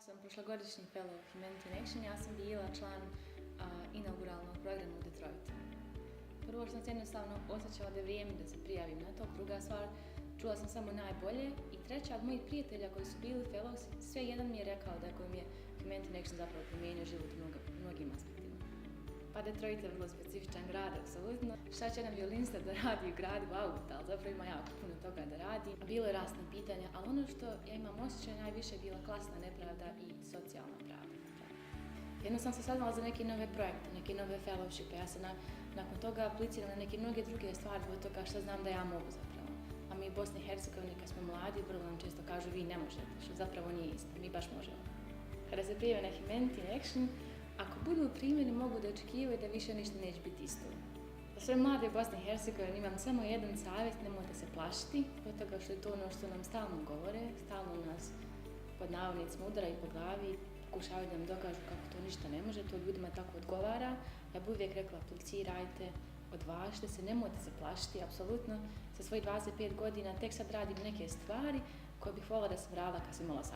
sam prošlogodišnji fellow Humanity in Action, ja sam bila član inauguralnog programa u Detroitu. Prvo što sam se jednostavno osjećala da je vrijeme da se prijavim na to, druga stvar, čula sam samo najbolje i treća od mojih prijatelja koji su bili fellows, sve jedan mi je rekao da koji mi je Humanity in Action zapravo promijenio život u mnogim aspektima. Pa Detroit je vrlo specifičan grad, apsolutno. Šta će nam violinista da radi u gradu, ali zapravo ima jako puno toga da radi. Bilo je rasna pitanja, ali ono što ja imam osjećaj najviše je bila klasna nepravda i socijalna pravda. Jednostavno sam saznala za neke nove projekte, neke nove fellowshipe. Ja sam nakon toga aplicirala na neke mnoge druge stvari zbog toga što znam da ja mogu zapravo. A mi u Bosni i Hercegovini kad smo mladi, vrlo nam često kažu vi ne možete, što zapravo nije isto, mi baš možemo. Kada se prijave na Humanity in Action, ako budu primjeni, mogu da očekivaju da više ništa neće biti isto. Za sve mlade u Bosni i Hercegovini imam samo jedan savjet, nemojte se plašiti, zbog toga što je to ono što nam stalno govore, stalno nas pod navodnicima udaraju po glavi, pokušavaju da nam dokažu kako to ništa ne može, to ljudima tako odgovara. Ja bih uvijek rekla, aplicirajte, odvažite se, nemojte se plašiti, apsolutno. Sa svojih 25 godina tek sad radim neke stvari koje bih voljela da sam radila kad sam imala 18.